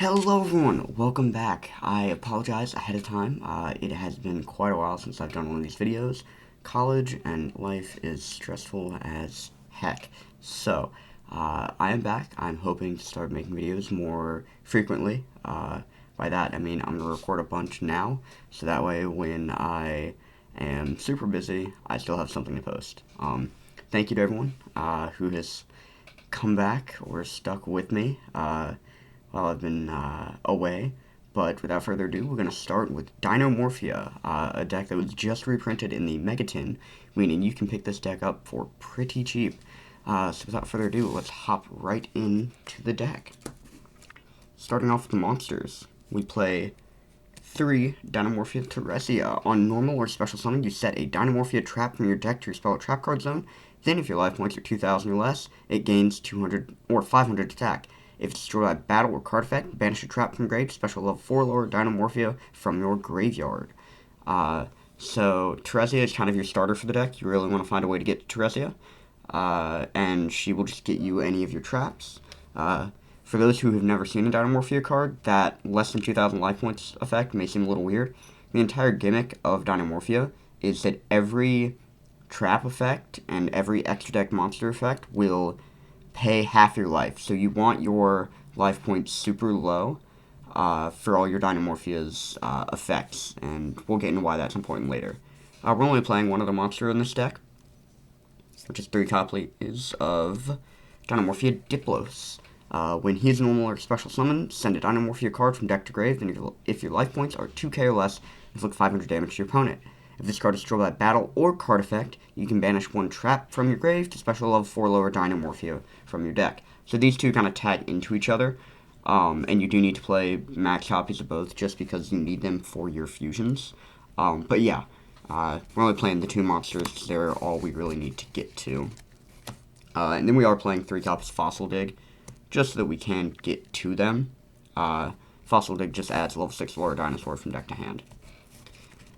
Hello everyone, welcome back. I apologize ahead of time. It has been quite a while since I've done one of these videos. College and life is stressful as heck. So, I am back. I'm hoping to start making videos more frequently. By that, I mean I'm going to record a bunch now, so that way when I am super busy, I still have something to post. Thank you to everyone who has come back or stuck with me while I've been away. But without further ado, we're going to start with Dinomorphia, a deck that was just reprinted in the Megatin, meaning you can pick this deck up for pretty cheap. So without further ado, let's hop right into the deck. Starting off with the monsters, we play 3 Dinomorphia Teresia. On normal or special summon, you set a Dinomorphia trap from your deck to your spell trap card zone. Then, if your life points are 2,000 or less, it gains 200 or 500 attack. If it's destroyed by battle or card effect, banish a trap from grave, special level 4 lower Dinomorphia from your graveyard. So Teresia is kind of your starter for the deck. You really want to find a way to get to Teresia. And she will just get you any of your traps. For those who have never seen a Dinomorphia card, that less than 2,000 life points effect may seem a little weird. The entire gimmick of Dinomorphia is that every trap effect and every extra deck monster effect will pay half your life. So you want your life points super low for all your Dinomorphia's effects, and we'll get into why that's important later. We're only playing one other monster in this deck, which is 3 copies of Dinomorphia Diplos. When he is normal or special summon, send a Dinomorphia card from deck to grave, and if your life points are 2k or less, inflict 500 damage to your opponent. If this card is destroyed by battle or card effect, you can banish 1 trap from your grave to special level 4 lower Dinomorphia from your deck. So these two kind of tag into each other, and you do need to play max copies of both just because you need them for your fusions. But yeah, we're only playing the 2 monsters because they're all we really need to get to. And then we are playing 3 copies of Fossil Dig, just so that we can get to them. Fossil Dig just adds level 6 lower dinosaur from deck to hand.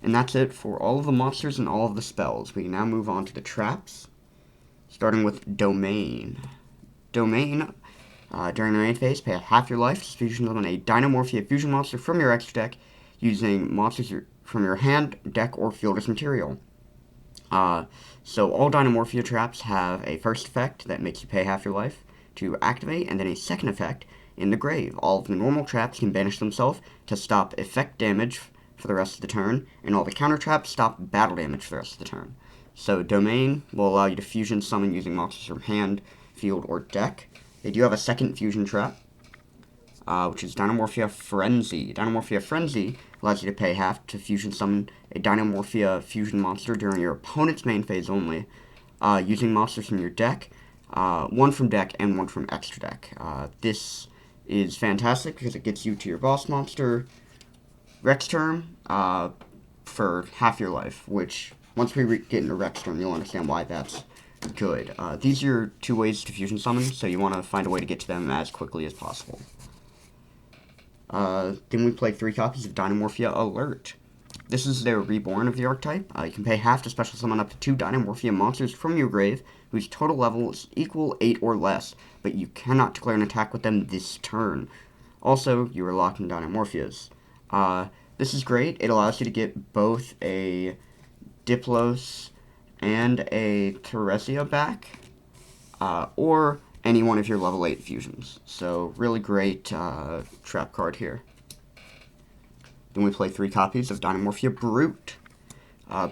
And that's it for all of the monsters and all of the spells. We can now move on to the traps, starting with Domain. Domain, during the main phase, pay half your life to fusion summon a Dinomorphia fusion monster from your extra deck using monsters from your hand, deck, or field as material. So all Dinomorphia traps have a first effect that makes you pay half your life to activate, and then a second effect in the grave. All of the normal traps can banish themselves to stop effect damage for the rest of the turn, and all the counter traps stop battle damage for the rest of the turn. So Domain will allow you to fusion summon using monsters from hand, field, or deck. They do have a second fusion trap, which is Dinomorphia Frenzy. Dinomorphia Frenzy allows you to pay half to fusion summon a Dinomorphia fusion monster during your opponent's main phase only, using monsters from your deck, 1 from deck and 1 from extra deck. This is fantastic because it gets you to your boss monster Rex term for half your life, which once we get into Rex term, you'll understand why that's good. These are your 2 ways to fusion summon, so you want to find a way to get to them as quickly as possible. Then we play 3 copies of Dinomorphia Alert. This is their reborn of the archetype. You can pay half to special summon up to 2 Dinomorphia monsters from your grave, whose total level is equal 8 or less, but you cannot declare an attack with them this turn. Also, you are locked in Dinomorphias. This is great. It allows you to get both a Diplos and a Teresia back, or any one of your level 8 fusions. So, really great trap card here. Then we play 3 copies of Dinomorphia Brute.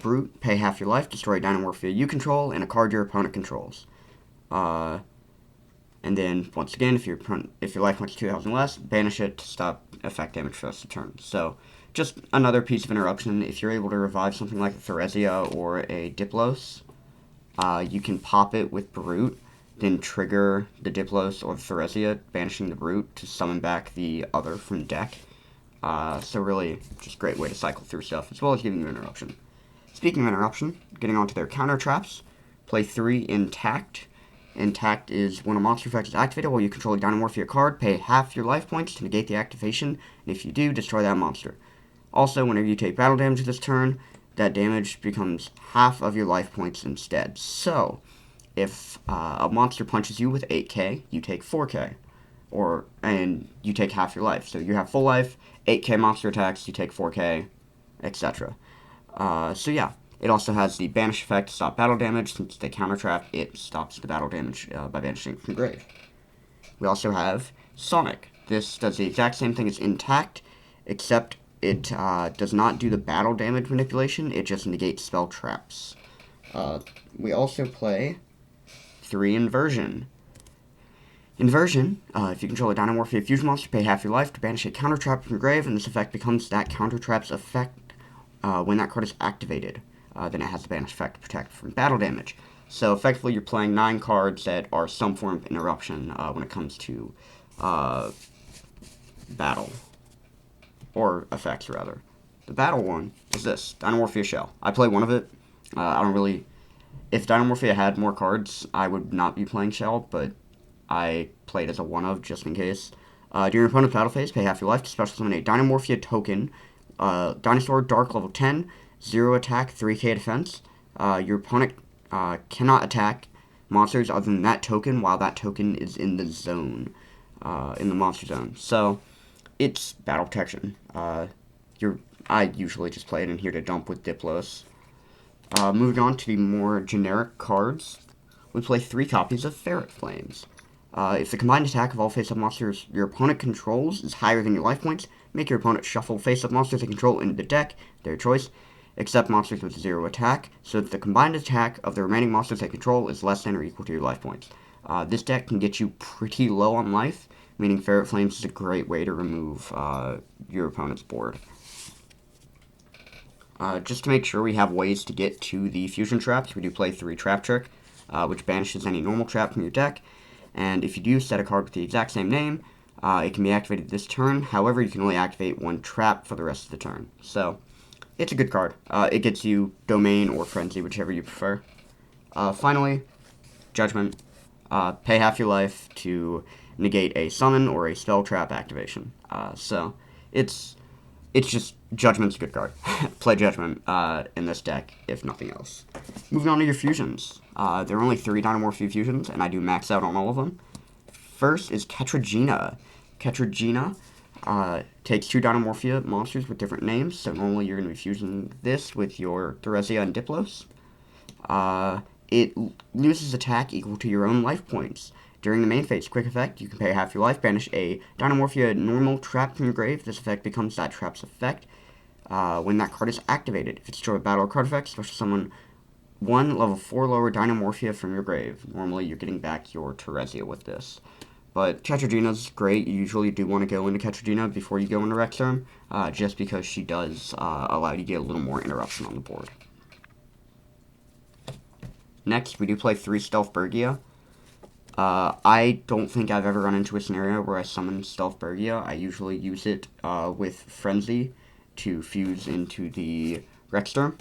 Brute, pay half your life, destroy a Dinomorphia you control, and a card your opponent controls. And then, once again, if your life points 2,000 less, banish it to stop effect damage for the rest of the turn. So, just another piece of interruption. If you're able to revive something like a Theresia or a Diplos, you can pop it with Brute, then trigger the Diplos or the Theresia, banishing the Brute to summon back the other from deck. So really, just a great way to cycle through stuff, as well as giving you interruption. Speaking of interruption, getting onto their counter traps, play 3 Intact. Intact is when a monster effect is activated while you control a Dinomorphia card, pay half your life points to negate the activation, and if you do, destroy that monster. Also, whenever you take battle damage this turn, that damage becomes half of your life points instead. So, if a monster punches you with 8k, you take 4k. and you take half your life. So you have full life, 8k monster attacks, you take 4k, etc. So yeah, it also has the banish effect to stop battle damage. Since they counter trap, it stops the battle damage by banishing from grave. We also have Sonic. This does the exact same thing as Intact, except it does not do the battle damage manipulation, it just negates spell traps. We also play 3 Inversion. Inversion, if you control a Dinomorphia fusion monster, pay half your life to banish a counter trap from your grave, and this effect becomes that counter trap's effect when that card is activated. Then it has the banish effect to protect from battle damage. So effectively, you're playing 9 cards that are some form of interruption when it comes to battle. Or effects, rather. The battle one is this, Dinomorphia Shell. I play one of it. I don't really... If Dinomorphia had more cards, I would not be playing Shell, but I played as a one-of just in case. During your opponent's battle phase, pay half your life to special summon a Dinomorphia token. Dinosaur Dark level 10, 0 attack, 3k defense. Your opponent cannot attack monsters other than that token while that token is in the zone, in the monster zone. So, it's battle protection. I usually just play it in here to dump with Diplos. Moving on to the more generic cards, we play 3 copies of Ferret Flames. If the combined attack of all face-up monsters your opponent controls is higher than your life points, make your opponent shuffle face-up monsters they control into the deck, their choice, except monsters with 0 attack, so that the combined attack of the remaining monsters they control is less than or equal to your life points. This deck can get you pretty low on life, meaning Ferret Flames is a great way to remove your opponent's board. Just to make sure we have ways to get to the fusion traps, we do play 3 Trap Trick, which banishes any normal trap from your deck, and if you do set a card with the exact same name, it can be activated this turn. However, you can only activate 1 trap for the rest of the turn. So, it's a good card. It gets you Domain or Frenzy, whichever you prefer. Finally, Judgment. Pay half your life to negate a summon or a spell trap activation. So, it's just Judgment's a good card. Play Judgment in this deck, if nothing else. Moving on to your fusions. There are only 3 Dinomorphia fusions, and I do max out on all of them. First is Ketragena. Ketragena takes 2 Dinomorphia monsters with different names, so normally you're going to be fusing this with your Theresia and Diplos. It loses attack equal to your own life points. During the main phase, quick effect, you can pay half your life, banish a Dinomorphia normal trap from your grave. This effect becomes that trap's effect when that card is activated. If it's destroyed by battle or card effect, special summon 1 level 4 lower Dinomorphia from your grave. Normally, you're getting back your Theresia with this. But Ketragena's great. You usually do want to go into Ketragena before you go into Rexarm, just because she does allow you to get a little more interruption on the board. Next, we do play 3 Stealth Bergia. I don't think I've ever run into a scenario where I summon Stealth Bergia. I usually use it with Frenzy to fuse into the Rexarm.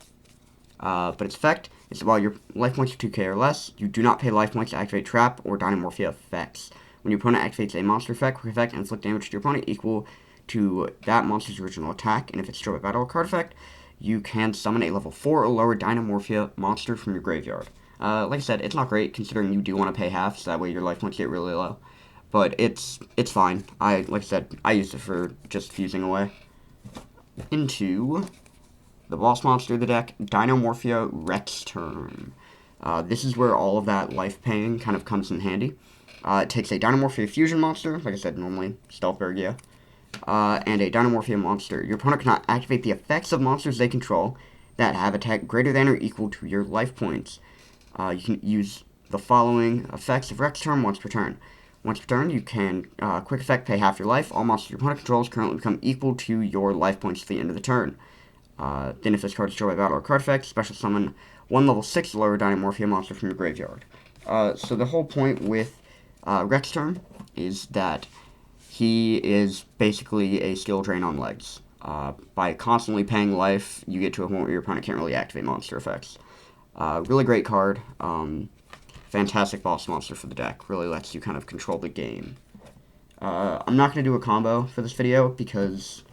But its effect is that while your life points are 2k or less, you do not pay life points to activate Trap or Dinomorphia effects. When your opponent activates a monster effect, quick effect, and inflict damage to your opponent equal to that monster's original attack, and if it's destroyed by battle or card effect, you can summon a level 4 or lower Dinomorphia monster from your graveyard. Like I said, it's not great considering you do want to pay half, so that way your life points get really low. But it's fine. Like I said, I used it for just fusing away. Into the boss monster of the deck, Dinomorphia Rexarm. This is where all of that life paying kind of comes in handy. It takes a Dinomorphia fusion monster, like I said, normally Stealth Bergia, and a Dinomorphia monster. Your opponent cannot activate the effects of monsters they control that have attack greater than or equal to your life points. You can use the following effects of Rexarm once per turn. Once per turn, you can quick effect, pay half your life. All monsters your opponent controls currently become equal to your life points at the end of the turn. Then if this card is destroyed by battle or card effect, special summon 1 level 6 lower Dinomorphia monster from your graveyard. So the whole point with Rexarm is that he is basically a skill drain on legs. By constantly paying life, you get to a point where your opponent can't really activate monster effects. Really great card. Fantastic boss monster for the deck. Really lets you kind of control the game. I'm not going to do a combo for this video because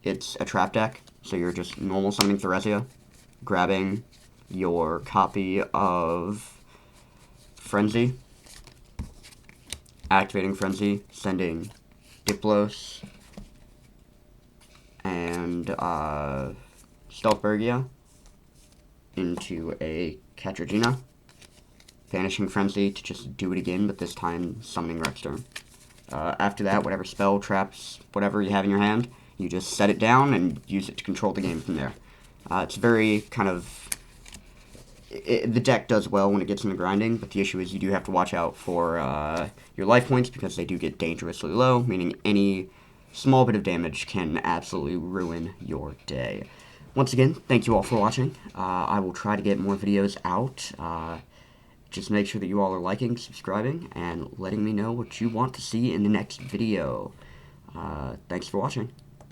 it's a trap deck. So you're just normal summoning Theresia, grabbing your copy of Frenzy, activating Frenzy, sending Diplos and Stealthbergia into a Katarina, banishing Frenzy to just do it again, but this time summoning Rexturn. After that, whatever spell, traps, whatever you have in your hand, you just set it down and use it to control the game from there. It's very kind of... the deck does well when it gets into grinding, but the issue is you do have to watch out for your life points because they do get dangerously low, meaning any small bit of damage can absolutely ruin your day. Once again, thank you all for watching. I will try to get more videos out. Just make sure that you all are liking, subscribing, and letting me know what you want to see in the next video. Thanks for watching.